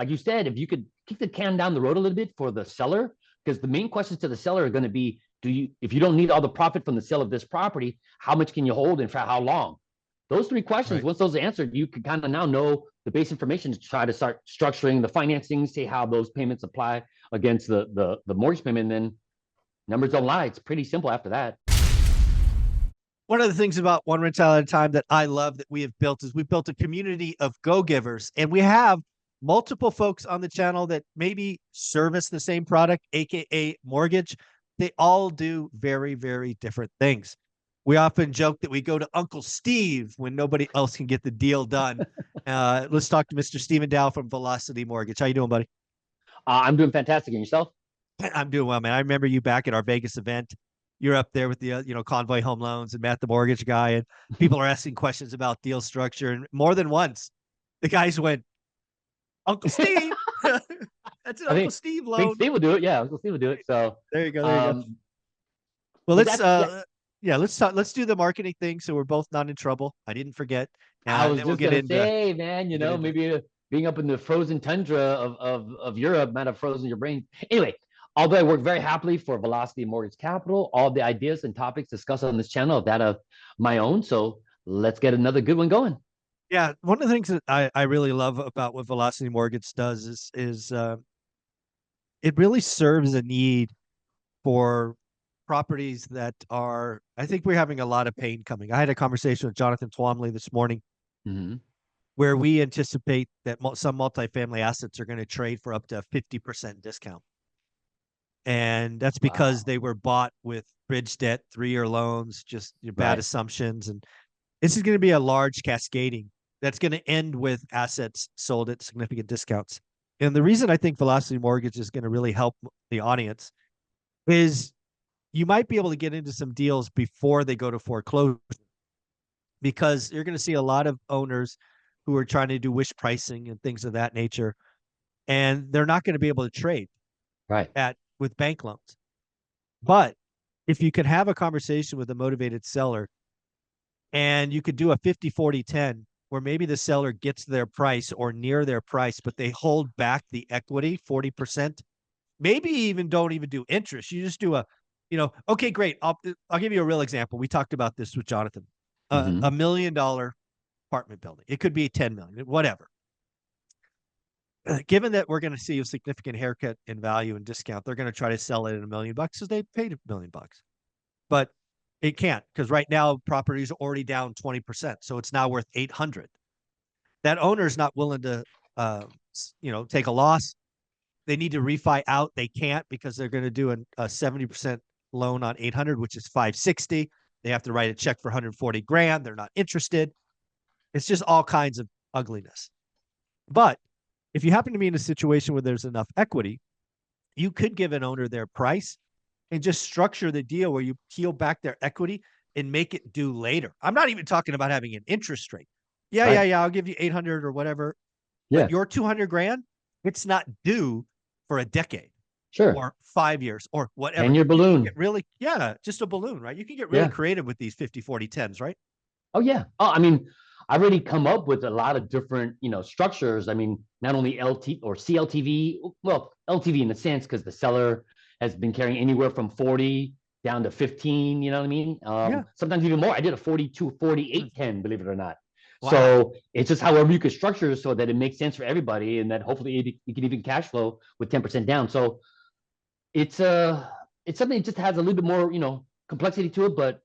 like you said, if you could kick the can down the road a little bit for the seller, because the main questions to the seller are going to be, if you don't need all the profit from the sale of this property, how much can you hold and for how long? Those three questions, Right. once those are answered, you can kind of now know the base information to try to start structuring the financing, see how those payments apply against the mortgage payment. And then numbers don't lie. It's pretty simple after that. One of the things about One Rental at a Time that I love that we have built is we've built a community of go-givers, and we have multiple folks on the channel that maybe service the same product, aka mortgage. They all do very, very different things. We often joke that we go to Uncle Steve when nobody else can get the deal done. Let's talk to Mr. Stephen Dow from Velocity Mortgage. How you doing, buddy? I'm doing fantastic. And yourself? I'm doing well, man. I remember you back at our Vegas event. You're up there with the Convoy Home Loans and Matt the mortgage guy, and people are asking questions about deal structure. And more than once, the guys went, "Uncle Steve." That's an Uncle Steve loan. I think Steve will do it. Yeah, Uncle Steve will do it. So there you go. There you go. Well, let's do the marketing thing so we're both not in trouble. I didn't forget. I was just gonna say, man, maybe being up in the frozen tundra of Europe might have frozen your brain. Anyway, although I work very happily for Velocity Mortgage Capital, all the ideas and topics discussed on this channel are that of my own. So let's get another good one going. Yeah, one of the things that I really love about what Velocity Mortgage does is it really serves a need for properties that are, I think we're having a lot of pain coming. I had a conversation with Jonathan Twomley this morning where we anticipate that some multifamily assets are going to trade for up to a 50% discount. And that's because they were bought with bridge debt, 3-year loans, just bad assumptions. And this is going to be a large cascading that's going to end with assets sold at significant discounts. And the reason I think Velocity Mortgage is going to really help the audience is you might be able to get into some deals before they go to foreclosure, because you're going to see a lot of owners who are trying to do wish pricing and things of that nature, and they're not going to be able to trade with bank loans. But if you could have a conversation with a motivated seller and you could do a 50-40-10 where maybe the seller gets their price or near their price, but they hold back the equity 40%, maybe even don't even do interest. You just do okay, great. I'll give you a real example. We talked about this with Jonathan. $1 million apartment building. It could be 10 million, whatever. Given that we're going to see a significant haircut in value and discount, they're going to try to sell it at $1 million because they paid $1 million. But it can't, because right now property is already down 20%, so it's now worth 800. That owner is not willing to, take a loss. They need to refi out. They can't, because they're going to do a 70% loan on 800, which is 560. They have to write a check for 140 grand. They're not interested. It's just all kinds of ugliness. But if you happen to be in a situation where there's enough equity, you could give an owner their price and just structure the deal where you peel back their equity and make it due later. I'm not even talking about having an interest rate. Yeah, I'll give you 800 or whatever. Yeah. But your 200 grand, it's not due for a decade. Sure. Or 5 years or whatever. And your balloon. Just a balloon, right? You can get really creative with these 50-40-10s, right? Oh, yeah. Oh, I mean, I've already come up with a lot of different, structures. I mean, not only LT or CLTV, well, LTV in a sense, because the seller has been carrying anywhere from 40 down to 15, you know what I mean? Sometimes even more. I did a 42-48-10, believe it or not. Wow. So it's just however you could structure so that it makes sense for everybody, and that hopefully you can even cash flow with 10% down. So it's something that just has a little bit more, complexity to it. But,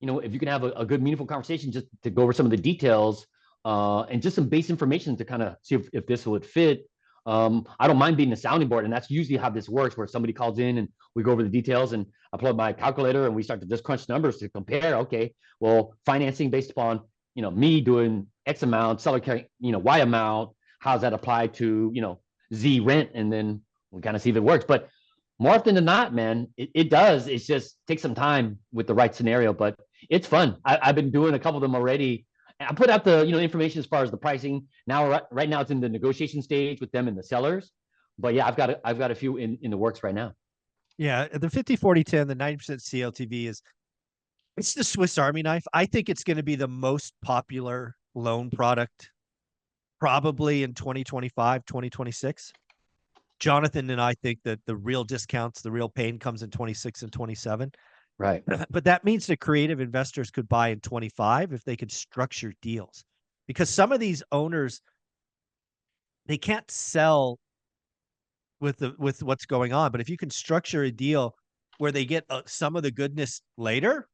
if you can have a good, meaningful conversation just to go over some of the details and just some base information to kind of see if this would fit. I don't mind being a sounding board, and that's usually how this works, where somebody calls in and we go over the details, and I plug my calculator and we start to just crunch numbers to compare. Okay, well, financing based upon, me doing X amount, seller carrying, Y amount, how does that apply to, Z rent? And then we kind of see if it works. But more often than not, man, it does. It's just takes some time with the right scenario, but it's fun. I've been doing a couple of them already. I put out the information as far as the pricing. Now, right now, it's in the negotiation stage with them and the sellers. But yeah, I've got a few in the works right now. Yeah, the 50-40-10, the 90% CLTV it's the Swiss Army knife. I think it's going to be the most popular loan product probably in 2025, 2026. Jonathan and I think that the real discounts, the real pain comes in 26 and 27. Right. But that means that creative investors could buy in 25 if they could structure deals. Because some of these owners, they can't sell with what's going on. But if you can structure a deal where they get some of the goodness later,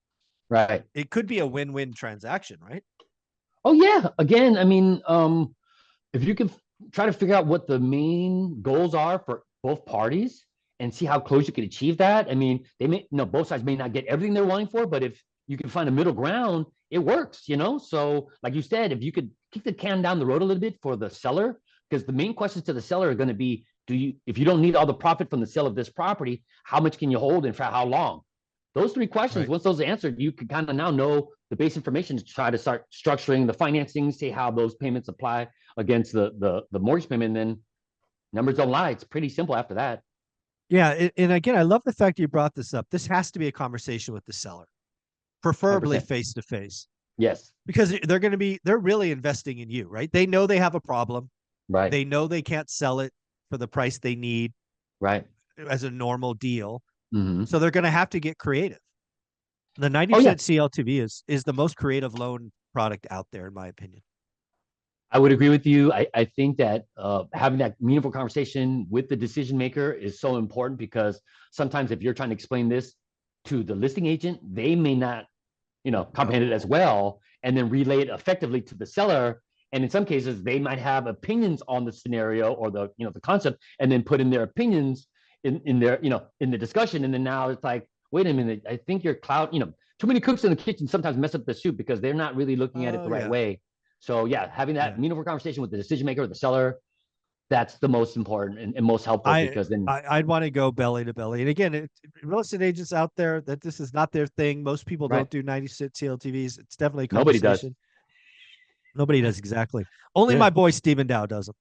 Right. it could be a win-win transaction, right? Oh yeah. Again, I mean, if you can try to figure out what the main goals are for both parties and see how close you can achieve that. I mean, they may, both sides may not get everything they're wanting for, but if you can find a middle ground, it works, So, like you said, if you could kick the can down the road a little bit for the seller, because the main questions to the seller are going to be, if you don't need all the profit from the sale of this property, how much can you hold and for how long? Those three questions, Right. once those are answered, you can kind of now know the base information to try to start structuring the financing, see how those payments apply against the mortgage payment. And then numbers don't lie. It's pretty simple after that. Yeah. And again, I love the fact you brought this up. This has to be a conversation with the seller, preferably 100%. face to face, Yes. because they're really investing in you, right? They know they have a problem. Right. They know they can't sell it for the price they need Right. as a normal deal. Mm-hmm. So they're going to have to get creative. The Oh yeah, 90% CLTV is the most creative loan product out there, in my opinion. I would agree with you. I think that having that meaningful conversation with the decision maker is so important because sometimes if you're trying to explain this to the listing agent, they may not, comprehend it as well, and then relay it effectively to the seller. And in some cases, they might have opinions on the scenario or the concept, and then put in their opinions in their, in the discussion. And then now it's like, wait a minute, I think your cloud, too many cooks in the kitchen sometimes mess up the soup because they're not really looking at it Oh the right yeah. way. So yeah, having that Yeah. meaningful conversation with the decision maker or the seller, that's the most important and most helpful because then I'd want to go belly to belly. And again, real estate agents out there that this is not their thing. Most people right, don't do 90-cent CLTVs. It's definitely a nobody does. conversation. Nobody does exactly. Only Yeah, my boy Stephen Dow does them.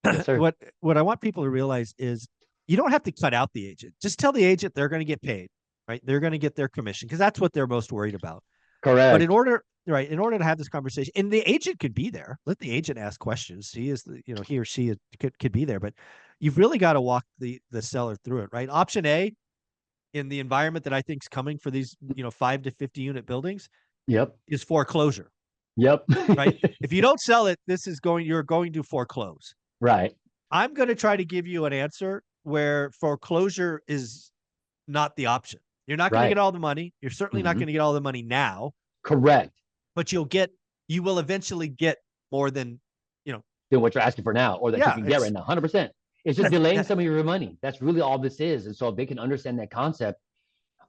yes, sir. What I want people to realize is you don't have to cut out the agent. Just tell the agent they're going to get paid, right? They're going to get their commission because that's what they're most worried about. But Correct. in order to have this conversation, and the agent could be there, let the agent ask questions. He is, he or she could be there, but you've really got to walk the seller through it, right? Option A, in the environment that I think is coming for these, 5 to 50 unit buildings, Yep. is foreclosure, Yep. right? If you don't sell it, you're going to foreclose. Right. I'm going to try to give you an answer where foreclosure is not the option. You're not going to Right. get all the money. You're certainly not Mhm. going to get all the money now, Correct. but you will eventually get more than, Than what you're asking for now or that you yeah, can get right now. 100%. It's just delaying that, some of your money. That's really all this is. And so if they can understand that concept,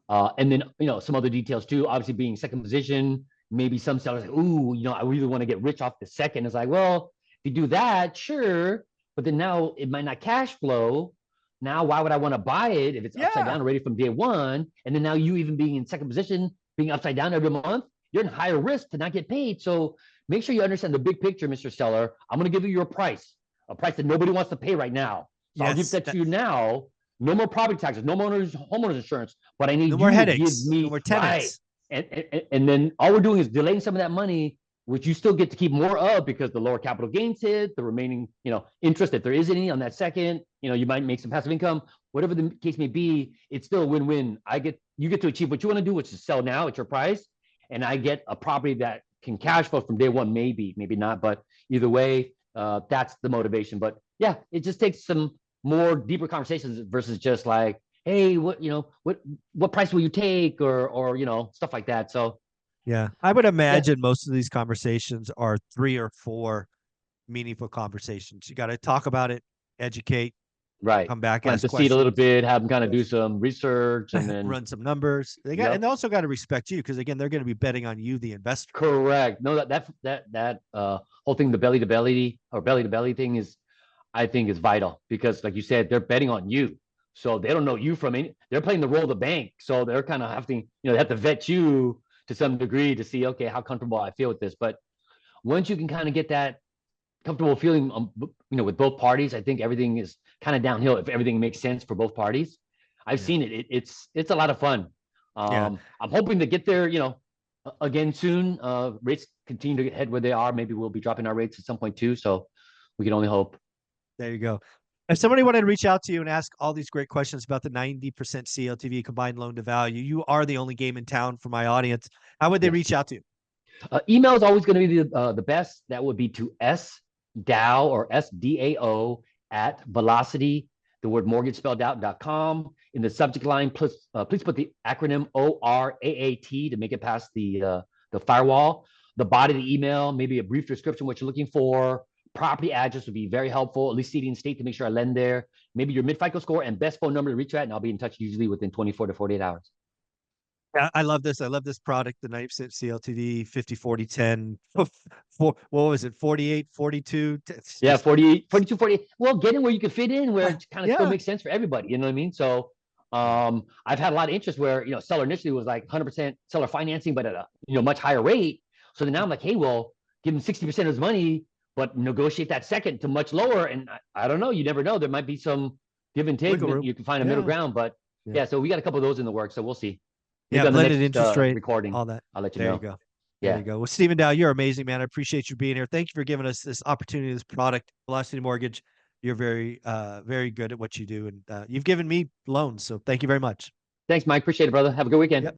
and then some other details too, obviously being second position, maybe some sellers like, ooh, I really want to get rich off the second. It's like, well, if you do that, sure. But then now it might not cash flow. Now, why would I want to buy it if it's upside yeah, down already from day one? And then now you even being in second position, being upside down every month, you're in higher risk to not get paid. So make sure you understand the big picture, Mr. Seller. I'm going to give you your price, a price that nobody wants to pay right now. So I'll give yes, that to you now. No more property taxes, no more homeowners insurance, but I no need more you to give headaches, no me more right. tenants. And then all we're doing is delaying some of that money, which you still get to keep more of because the lower capital gains hit, the remaining, interest, if there is any on that second, you might make some passive income, whatever the case may be, it's still a win-win. You get to achieve what you want to do, which is sell now at your price. And I get a property that can cash flow from day one, maybe not, but either way, that's the motivation. But yeah, it just takes some more deeper conversations versus just like, hey, what price will you take or stuff like that. So Yeah, I would yeah, imagine most of these conversations are 3 or 4 meaningful conversations. You got to talk about it, educate, right. come back, Plant ask the seed a little questions, bit, have them kind of do yes, some research, and then run some numbers. And yep, they also got to respect you because again, they're going to be betting on you, the investor. correct. No, that whole thing, the belly to belly or belly to belly thing is, I think, is vital because, like you said, they're betting on you. So they don't know you from any. They're playing the role of the bank, so they're kind of having, they have to vet you to some degree to see, okay, how comfortable I feel with this. But once you can kind of get that comfortable feeling, with both parties, I think everything is kind of downhill if everything makes sense for both parties. I've Yeah. seen it. It's a lot of fun. Yeah. I'm hoping to get there, again soon. Rates continue to head where they are. Maybe we'll be dropping our rates at some point too. So we can only hope. There you go. If somebody wanted to reach out to you and ask all these great questions about the 90% CLTV combined loan to value, you are the only game in town for my audience. How would they Yes. reach out to you? Email is always going to be the best. That would be to sdao or SDAO at velocity, the word mortgage spelled out.com. In the subject line, please put the acronym ORaaT to make it past the firewall. The body of the email, maybe a brief description, what you're looking for. Property address would be very helpful, at least city and state to make sure I lend there. Maybe your mid-FICO score and best phone number to reach you at, and I'll be in touch usually within 24 to 48 hours. Yeah, I love this. I love this product, the 90% CLTV, 50, 40, 10. What was it? 48, 42. It's Yeah, just, 48, 42, 48. Well, getting where you can fit in, where it kind of still yeah. makes sense for everybody. You know what I mean? So I've had a lot of interest where, seller initially was like 100% seller financing, but at a, much higher rate. So then now I'm like, hey, well, give him 60% of his money, but negotiate that second to much lower. And I don't know. You never know. There might be some give and take. Wiggle room. You can find a middle Yeah. ground. But Yeah. yeah, so we got a couple of those in the works. So we'll see. Maybe Yeah. on the Blended next interest rate, recording, all that. I'll let you There know. you go. There Yeah. you go. Well, Stephen Dow, you're amazing, man. I appreciate you being here. Thank you for giving us this opportunity, this product, Velocity Mortgage. You're very good at what you do, and you've given me loans. So thank you very much. Thanks, Mike. Appreciate it, brother. Have a good weekend. Yep.